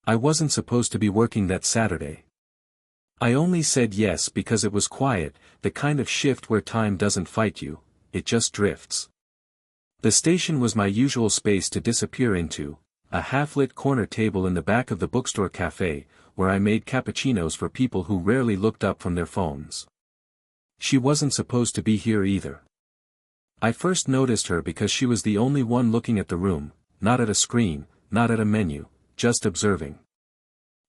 I wasn't supposed to be working that Saturday. I only said yes because it was quiet, the kind of shift where time doesn't fight you, it just drifts. The station was my usual space to disappear into, a half-lit corner table in the back of the bookstore cafe, where I made cappuccinos for people who rarely looked up from their phones. She wasn't supposed to be here either. I first noticed her because she was the only one looking at the room, not at a screen, not at a menu, just observing.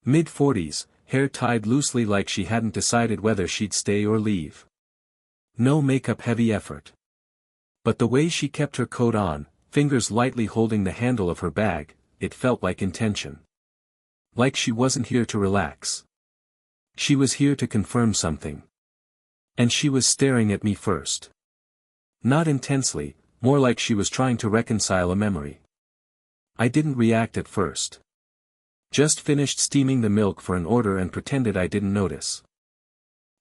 Mid-40s, hair tied loosely like she hadn't decided whether she'd stay or leave. No makeup-heavy effort. But the way she kept her coat on, fingers lightly holding the handle of her bag, it felt like intention. Like she wasn't here to relax. She was here to confirm something. And she was staring at me first. Not intensely, more like she was trying to reconcile a memory. I didn't react at first. Just finished steaming the milk for an order and pretended I didn't notice.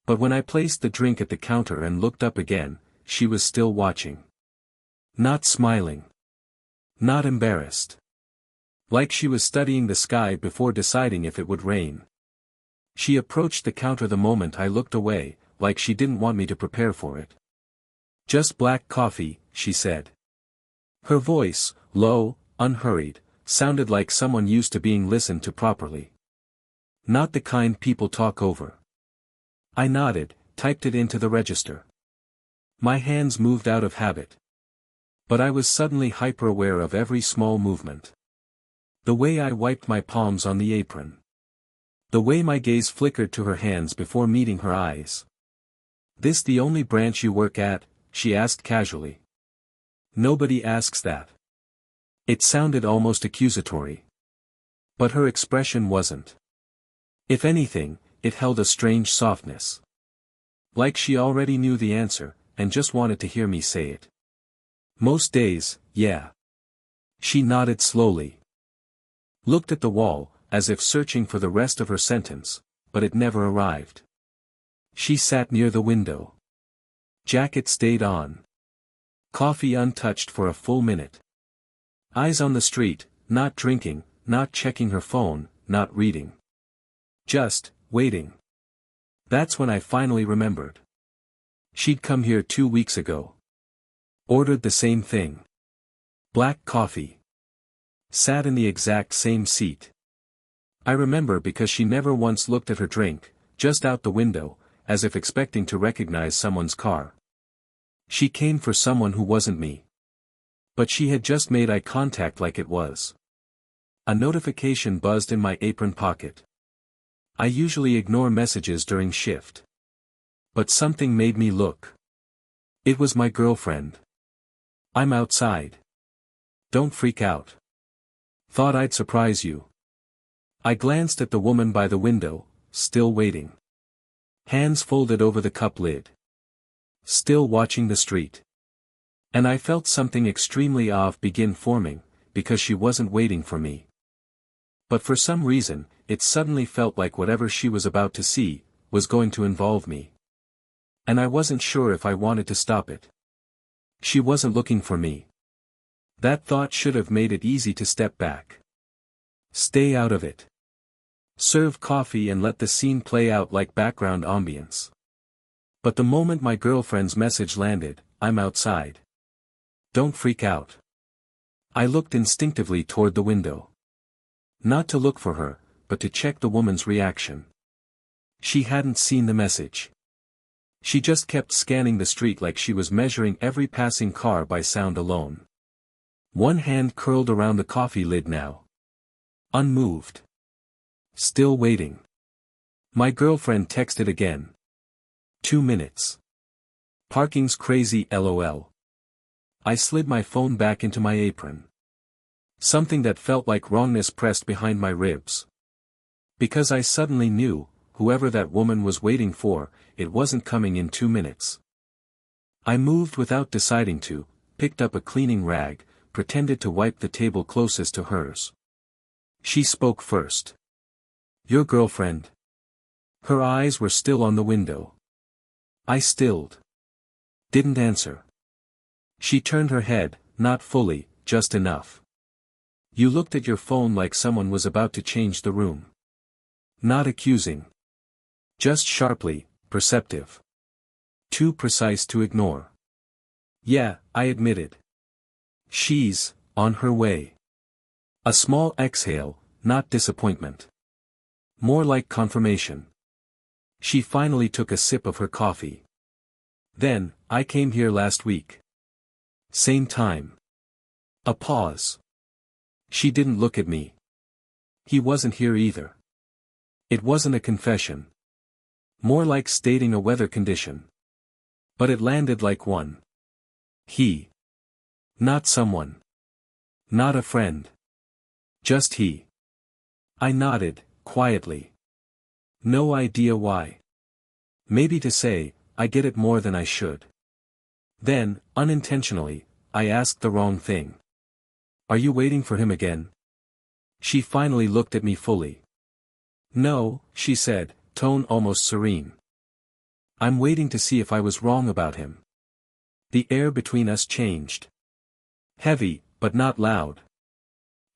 But when I placed the drink at the counter and looked up again, she was still watching. Not smiling. Not embarrassed. Like she was studying the sky before deciding if it would rain. She approached the counter the moment I looked away, like she didn't want me to prepare for it. "Just black coffee," she said. Her voice, low, unhurried, sounded like someone used to being listened to properly. Not the kind people talk over. I nodded, typed it into the register. My hands moved out of habit. But I was suddenly hyper-aware of every small movement. The way I wiped my palms on the apron. The way my gaze flickered to her hands before meeting her eyes. "This the only branch you work at?" she asked casually. Nobody asks that. It sounded almost accusatory. But her expression wasn't. If anything, it held a strange softness. Like she already knew the answer, and just wanted to hear me say it. "Most days, yeah." She nodded slowly. Looked at the wall, as if searching for the rest of her sentence, but it never arrived. She sat near the window. Jacket stayed on. Coffee untouched for a full minute. Eyes on the street, not drinking, not checking her phone, not reading. Just, waiting. That's when I finally remembered. She'd come here 2 weeks ago. Ordered the same thing. Black coffee. Sat in the exact same seat. I remember because she never once looked at her drink, just out the window, as if expecting to recognize someone's car. She came for someone who wasn't me. But she had just made eye contact like it was. A notification buzzed in my apron pocket. I usually ignore messages during shift. But something made me look. It was my girlfriend. "I'm outside. Don't freak out. Thought I'd surprise you." I glanced at the woman by the window, still waiting. Hands folded over the cup lid. Still watching the street. And I felt something extremely off begin forming, because she wasn't waiting for me. But for some reason, it suddenly felt like whatever she was about to see, was going to involve me. And I wasn't sure if I wanted to stop it. She wasn't looking for me. That thought should have made it easy to step back. Stay out of it. Serve coffee and let the scene play out like background ambience. But the moment my girlfriend's message landed, "I'm outside. Don't freak out." I looked instinctively toward the window. Not to look for her, but to check the woman's reaction. She hadn't seen the message. She just kept scanning the street like she was measuring every passing car by sound alone. One hand curled around the coffee lid now. Unmoved. Still waiting. My girlfriend texted again. 2 minutes. Parking's crazy, lol. I slid my phone back into my apron. Something that felt like wrongness pressed behind my ribs. Because I suddenly knew, whoever that woman was waiting for, it wasn't coming in 2 minutes. I moved without deciding to, picked up a cleaning rag, pretended to wipe the table closest to hers. She spoke first. "Your girlfriend?" Her eyes were still on the window. I stilled. Didn't answer. She turned her head, not fully, just enough. You looked at your phone like someone was about to change the room. Not accusing. Just sharply, perceptive. Too precise to ignore. Yeah, I admitted. She's on her way. A small exhale, not disappointment. More like confirmation. She finally took a sip of her coffee. Then, I came here last week. Same time. A pause. She didn't look at me. He wasn't here either. It wasn't a confession. More like stating a weather condition. But it landed like one. He. Not someone. Not a friend. Just he. I nodded, quietly. No idea why. Maybe to say, I get it more than I should. Then, unintentionally, I asked the wrong thing. Are you waiting for him again? She finally looked at me fully. No, she said, tone almost serene. I'm waiting to see if I was wrong about him. The air between us changed. Heavy, but not loud.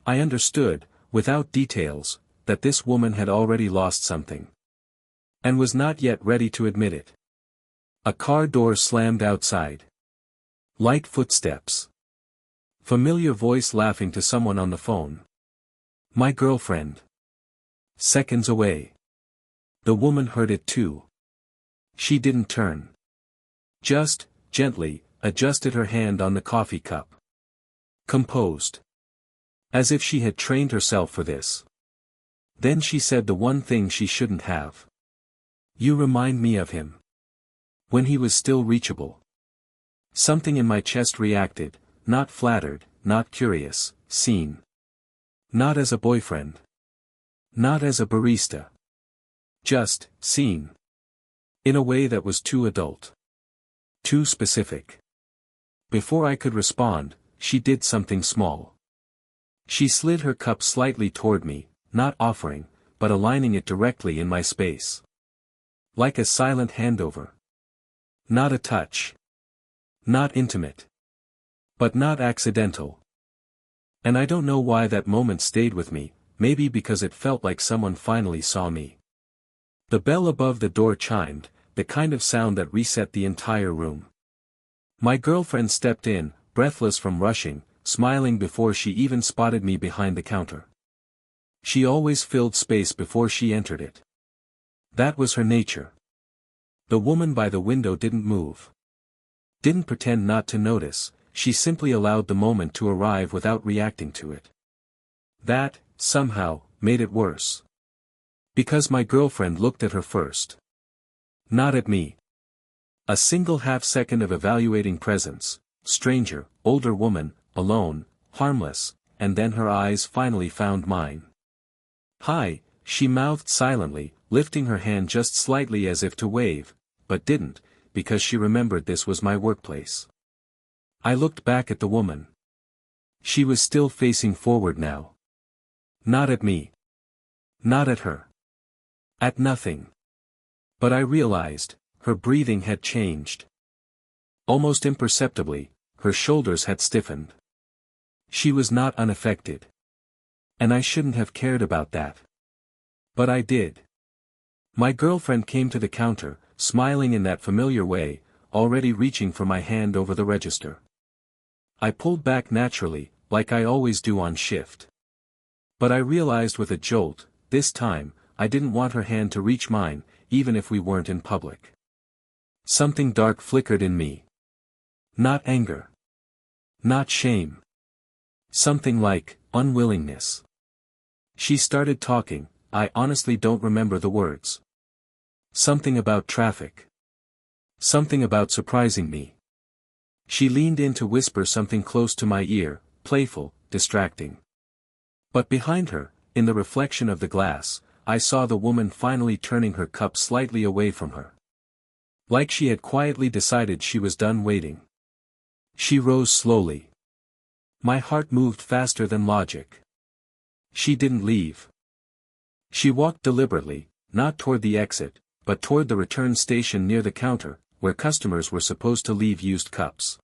I understood, without details, that this woman had already lost something. And was not yet ready to admit it. A car door slammed outside. Light footsteps. Familiar voice laughing to someone on the phone. My girlfriend. Seconds away. The woman heard it too. She didn't turn. Just, gently, adjusted her hand on the coffee cup. Composed. As if she had trained herself for this. Then she said the one thing she shouldn't have. You remind me of him. When he was still reachable. Something in my chest reacted, not flattered, not curious, seen. Not as a boyfriend. Not as a barista. Just, seen. In a way that was too adult. Too specific. Before I could respond, she did something small. She slid her cup slightly toward me, not offering, but aligning it directly in my space. Like a silent handover. Not a touch. Not intimate. But not accidental. And I don't know why that moment stayed with me, maybe because it felt like someone finally saw me. The bell above the door chimed, the kind of sound that reset the entire room. My girlfriend stepped in, breathless from rushing, smiling before she even spotted me behind the counter. She always filled space before she entered it. That was her nature. The woman by the window didn't move. Didn't pretend not to notice, she simply allowed the moment to arrive without reacting to it. That, somehow, made it worse. Because my girlfriend looked at her first. Not at me. A single half-second of evaluating presence, stranger, older woman, alone, harmless, and then her eyes finally found mine. Hi, she mouthed silently, lifting her hand just slightly as if to wave, but didn't, because she remembered this was my workplace. I looked back at the woman. She was still facing forward now. Not at me. Not at her. At nothing. But I realized, her breathing had changed. Almost imperceptibly, her shoulders had stiffened. She was not unaffected. And I shouldn't have cared about that. But I did. My girlfriend came to the counter, smiling in that familiar way, already reaching for my hand over the register. I pulled back naturally, like I always do on shift. But I realized with a jolt, this time, I didn't want her hand to reach mine, even if we weren't in public. Something dark flickered in me. Not anger. Not shame. Something like unwillingness. She started talking, I honestly don't remember the words. Something about traffic. Something about surprising me. She leaned in to whisper something close to my ear, playful, distracting. But behind her, in the reflection of the glass, I saw the woman finally turning her cup slightly away from her. Like she had quietly decided she was done waiting. She rose slowly. My heart moved faster than logic. She didn't leave. She walked deliberately, not toward the exit, but toward the return station near the counter, where customers were supposed to leave used cups.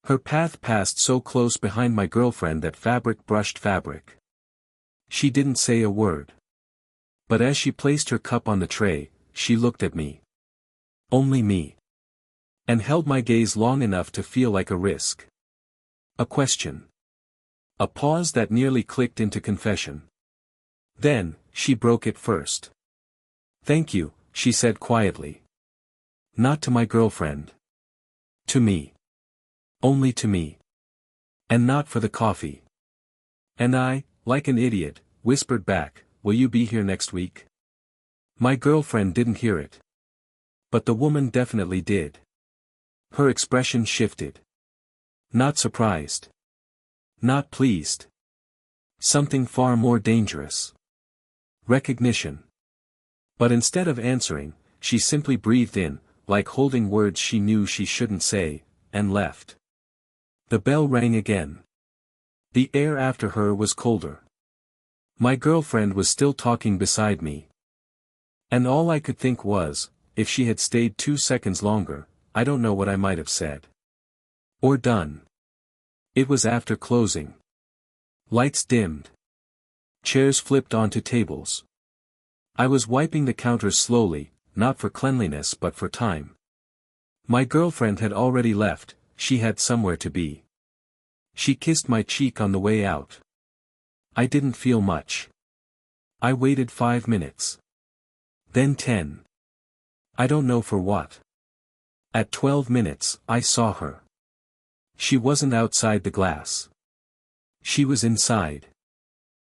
Her path passed so close behind my girlfriend that fabric brushed fabric. She didn't say a word. But as she placed her cup on the tray, she looked at me. Only me. And held my gaze long enough to feel like a risk. A question. A pause that nearly clicked into confession. Then, she broke it first. "Thank you," she said quietly. "Not to my girlfriend. To me. Only to me. And not for the coffee." And I, like an idiot, whispered back, "Will you be here next week?" My girlfriend didn't hear it. But the woman definitely did. Her expression shifted. Not surprised. Not pleased. Something far more dangerous. Recognition. But instead of answering, she simply breathed in, like holding words she knew she shouldn't say, and left. The bell rang again. The air after her was colder. My girlfriend was still talking beside me. And all I could think was, if she had stayed 2 seconds longer, I don't know what I might have said. Or done. It was after closing. Lights dimmed. Chairs flipped onto tables. I was wiping the counters slowly, not for cleanliness but for time. My girlfriend had already left, she had somewhere to be. She kissed my cheek on the way out. I didn't feel much. I waited 5 minutes. Then 10. I don't know for what. At 12 minutes, I saw her. She wasn't outside the glass. She was inside.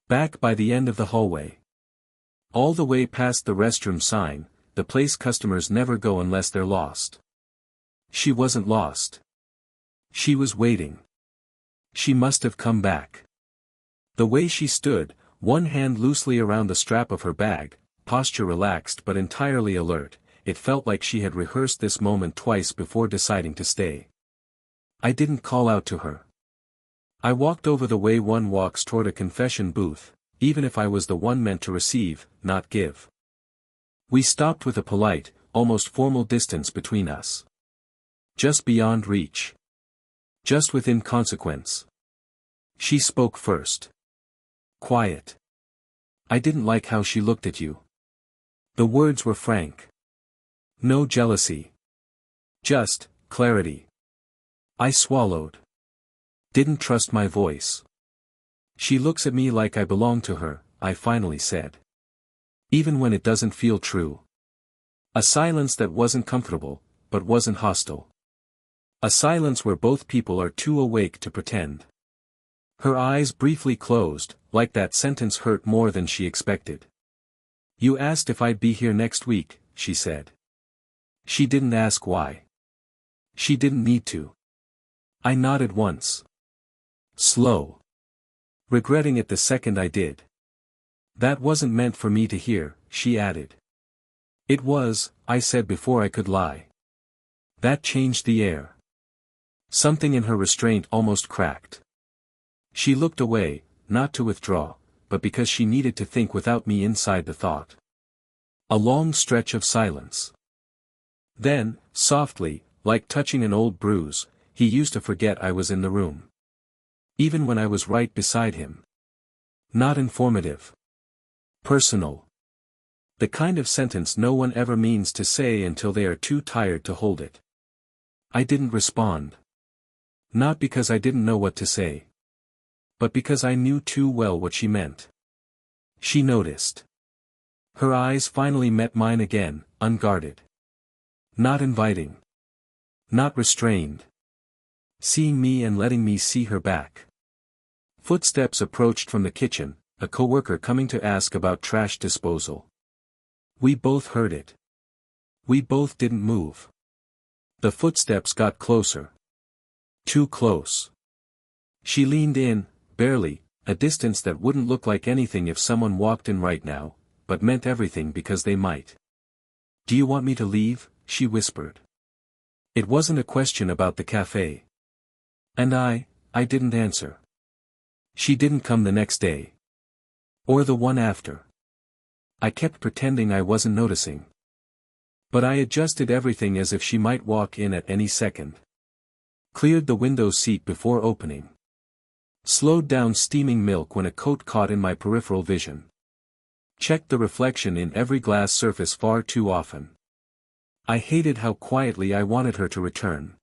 Back by the end of the hallway. All the way past the restroom sign, the place customers never go unless they're lost. She wasn't lost. She was waiting. She must have come back. The way she stood, one hand loosely around the strap of her bag, posture relaxed but entirely alert, it felt like she had rehearsed this moment twice before deciding to stay. I didn't call out to her. I walked over the way one walks toward a confession booth, even if I was the one meant to receive, not give. We stopped with a polite, almost formal distance between us. Just beyond reach. Just within consequence. She spoke first. Quiet. "I didn't like how she looked at you." The words were frank. No jealousy. Just clarity. I swallowed. Didn't trust my voice. "She looks at me like I belong to her," I finally said. "Even when it doesn't feel true." A silence that wasn't comfortable, but wasn't hostile. A silence where both people are too awake to pretend. Her eyes briefly closed, like that sentence hurt more than she expected. "You asked if I'd be here next week," she said. She didn't ask why. She didn't need to. I nodded once. Slow. Regretting it the second I did. "That wasn't meant for me to hear," she added. "It was," I said before I could lie. That changed the air. Something in her restraint almost cracked. She looked away, not to withdraw, but because she needed to think without me inside the thought. A long stretch of silence. Then, softly, like touching an old bruise, he used to forget I was in the room. Even when I was right beside him. Not informative. Personal. The kind of sentence no one ever means to say until they are too tired to hold it. I didn't respond. Not because I didn't know what to say. But because I knew too well what she meant. She noticed. Her eyes finally met mine again, unguarded. Not inviting. Not restrained. Seeing me and letting me see her back. Footsteps approached from the kitchen, a coworker coming to ask about trash disposal. We both heard it. We both didn't move. The footsteps got closer. Too close. She leaned in, barely, a distance that wouldn't look like anything if someone walked in right now, but meant everything because they might. "Do you want me to leave?" she whispered. It wasn't a question about the cafe. And I didn't answer. She didn't come the next day. Or the one after. I kept pretending I wasn't noticing. But I adjusted everything as if she might walk in at any second. Cleared the window seat before opening. Slowed down steaming milk when a coat caught in my peripheral vision. Checked the reflection in every glass surface far too often. I hated how quietly I wanted her to return.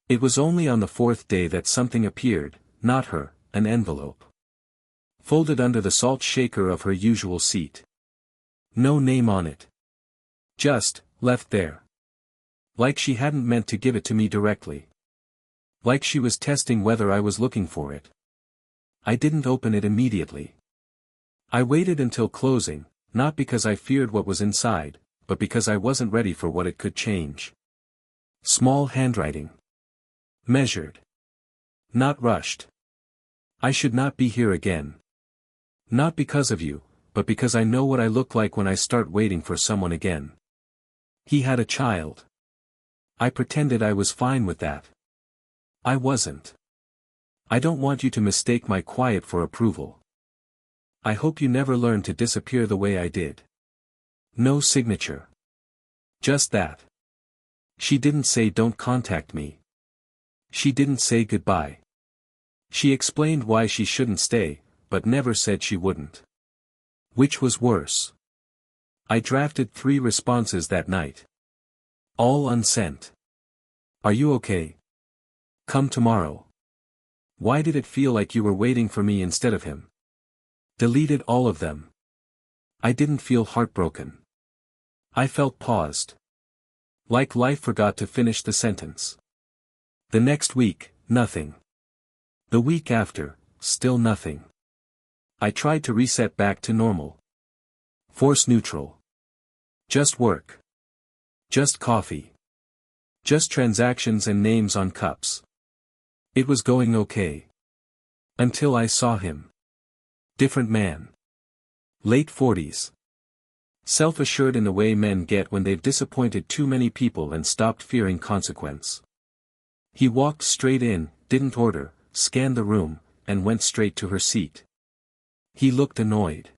It was only on the fourth day that something appeared, not her, an envelope. Folded under the salt shaker of her usual seat. No name on it. Just, left there. Like she hadn't meant to give it to me directly. Like she was testing whether I was looking for it. I didn't open it immediately. I waited until closing, not because I feared what was inside, but because I wasn't ready for what it could change. Small handwriting. Measured. Not rushed. I should not be here again. Not because of you, but because I know what I look like when I start waiting for someone again. He had a child. I pretended I was fine with that. I wasn't. I don't want you to mistake my quiet for approval. I hope you never learn to disappear the way I did. No signature. Just that. She didn't say don't contact me. She didn't say goodbye. She explained why she shouldn't stay, but never said she wouldn't. Which was worse? I drafted 3 responses that night. All unsent. Are you okay? Come tomorrow. Why did it feel like you were waiting for me instead of him? Deleted all of them. I didn't feel heartbroken. I felt paused. Like life forgot to finish the sentence. The next week, nothing. The week after, still nothing. I tried to reset back to normal. Force neutral. Just work. Just coffee. Just transactions and names on cups. It was going okay. Until I saw him. Different man. Late 40s. Self-assured in the way men get when they've disappointed too many people and stopped fearing consequence. He walked straight in, didn't order, scanned the room, and went straight to her seat. He looked annoyed.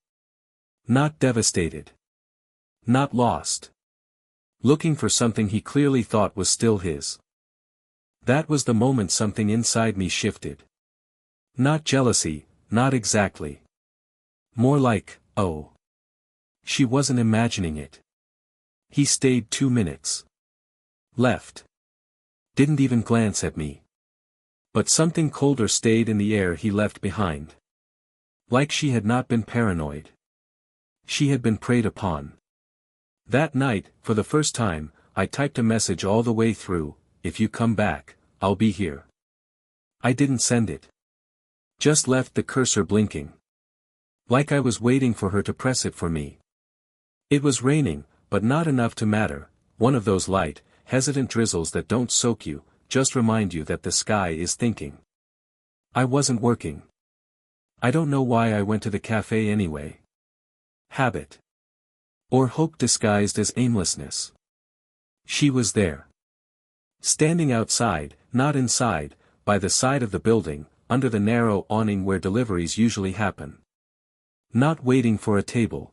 Not devastated. Not lost. Looking for something he clearly thought was still his. That was the moment something inside me shifted. Not jealousy, not exactly. More like, oh. She wasn't imagining it. He stayed 2 minutes. Left. Didn't even glance at me. But something colder stayed in the air he left behind. Like she had not been paranoid. She had been preyed upon. That night, for the first time, I typed a message all the way through, if you come back, I'll be here. I didn't send it. Just left the cursor blinking. Like I was waiting for her to press it for me. It was raining, but not enough to matter, one of those light, hesitant drizzles that don't soak you, just remind you that the sky is thinking. I wasn't working. I don't know why I went to the cafe anyway. Habit. Or hope disguised as aimlessness. She was there. Standing outside, not inside, by the side of the building, under the narrow awning where deliveries usually happen. Not waiting for a table.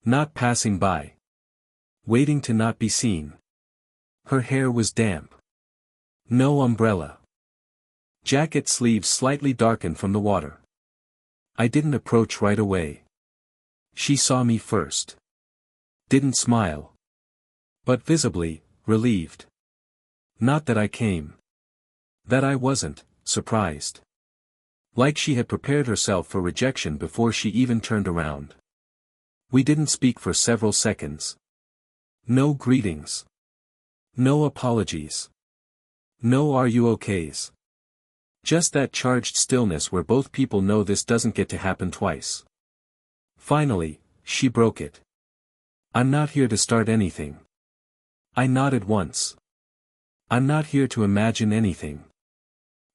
Not passing by. Waiting to not be seen. Her hair was damp. No umbrella. Jacket sleeves slightly darkened from the water. I didn't approach right away. She saw me first. Didn't smile. But visibly, relieved. Not that I came. That I wasn't, surprised. Like she had prepared herself for rejection before she even turned around. We didn't speak for several seconds. No greetings. No apologies. No are you okays. Just that charged stillness where both people know this doesn't get to happen twice. Finally, she broke it. I'm not here to start anything. I nodded once. I'm not here to imagine anything.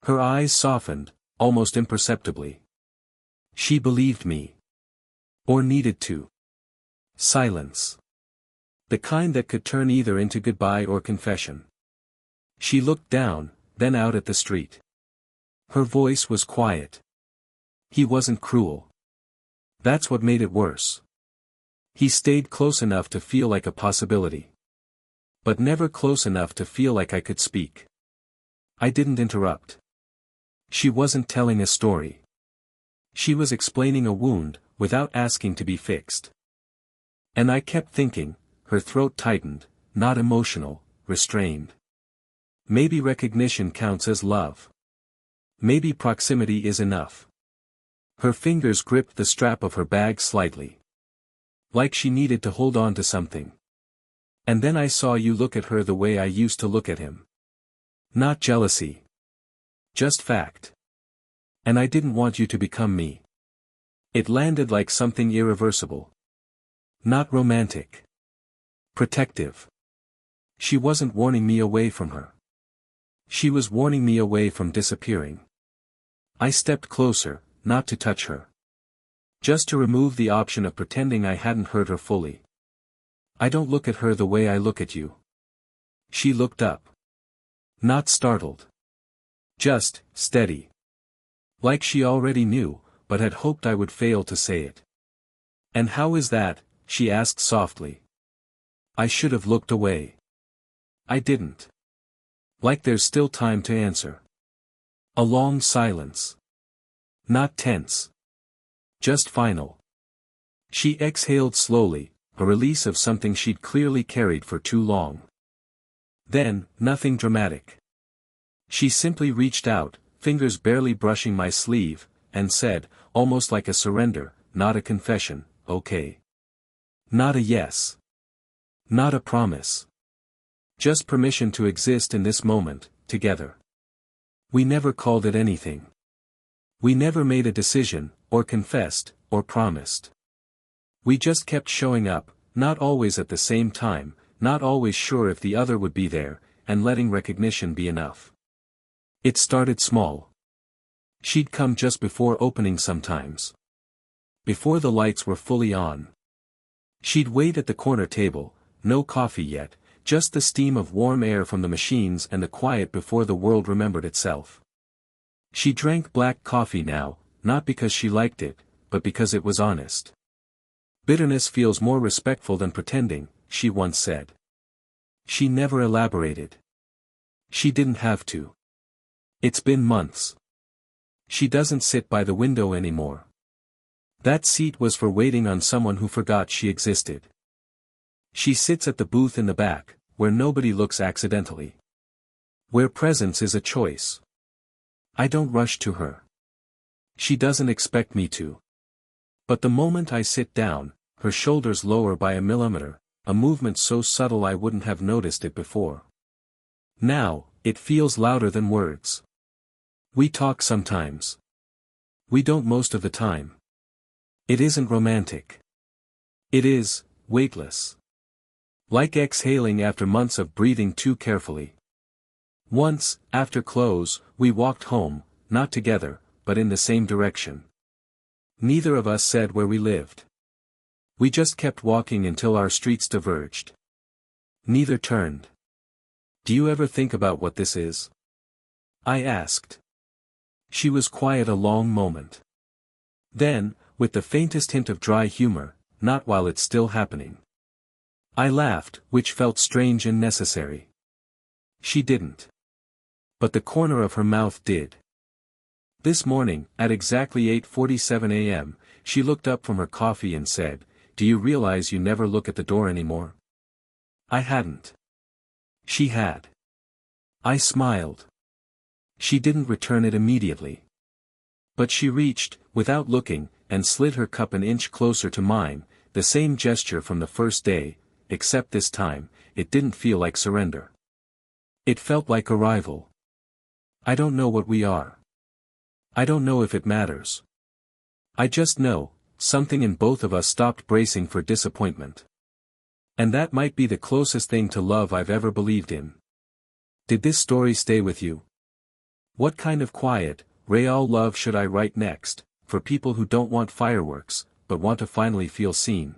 Her eyes softened, almost imperceptibly. She believed me. Or needed to. Silence. The kind that could turn either into goodbye or confession. She looked down, then out at the street. Her voice was quiet. He wasn't cruel. That's what made it worse. He stayed close enough to feel like a possibility. But never close enough to feel like I could speak. I didn't interrupt. She wasn't telling a story. She was explaining a wound, without asking to be fixed. And I kept thinking, her throat tightened, not emotional, restrained. Maybe recognition counts as love. Maybe proximity is enough. Her fingers gripped the strap of her bag slightly. Like she needed to hold on to something. And then I saw you look at her the way I used to look at him. Not jealousy. Just fact. And I didn't want you to become me. It landed like something irreversible. Not romantic. Protective. She wasn't warning me away from her. She was warning me away from disappearing. I stepped closer, not to touch her. Just to remove the option of pretending I hadn't heard her fully. I don't look at her the way I look at you. She looked up. Not startled. Just, steady. Like she already knew, but had hoped I would fail to say it. And how is that? She asked softly. I should have looked away. I didn't. Like there's still time to answer. A long silence. Not tense. Just final. She exhaled slowly, a release of something she'd clearly carried for too long. Then, nothing dramatic. She simply reached out, fingers barely brushing my sleeve, and said, almost like a surrender, not a confession, okay. Not a yes. Not a promise. Just permission to exist in this moment, together. We never called it anything. We never made a decision, or confessed, or promised. We just kept showing up, not always at the same time, not always sure if the other would be there, and letting recognition be enough. It started small. She'd come just before opening sometimes. Before the lights were fully on. She'd wait at the corner table, no coffee yet, just the steam of warm air from the machines and the quiet before the world remembered itself. She drank black coffee now, not because she liked it, but because it was honest. Bitterness feels more respectful than pretending, she once said. She never elaborated. She didn't have to. It's been months. She doesn't sit by the window anymore. That seat was for waiting on someone who forgot she existed. She sits at the booth in the back, where nobody looks accidentally. Where presence is a choice. I don't rush to her. She doesn't expect me to. But the moment I sit down, her shoulders lower by a millimeter, a movement so subtle I wouldn't have noticed it before. Now, it feels louder than words. We talk sometimes. We don't most of the time. It isn't romantic. It is, weightless. Like exhaling after months of breathing too carefully. Once, after close, we walked home, not together, but in the same direction. Neither of us said where we lived. We just kept walking until our streets diverged. Neither turned. Do you ever think about what this is? I asked. She was quiet a long moment. Then, with the faintest hint of dry humor, not while it's still happening. I laughed, which felt strange and necessary. She didn't. But the corner of her mouth did. This morning, at exactly 8:47 a.m., she looked up from her coffee and said, "Do you realize you never look at the door anymore?" I hadn't. She had. I smiled. She didn't return it immediately. But she reached, without looking, and slid her cup an inch closer to mine, the same gesture from the first day, except this time, it didn't feel like surrender. It felt like arrival. I don't know what we are. I don't know if it matters. I just know, something in both of us stopped bracing for disappointment. And that might be the closest thing to love I've ever believed in. Did this story stay with you? What kind of quiet, real love should I write next, for people who don't want fireworks, but want to finally feel seen?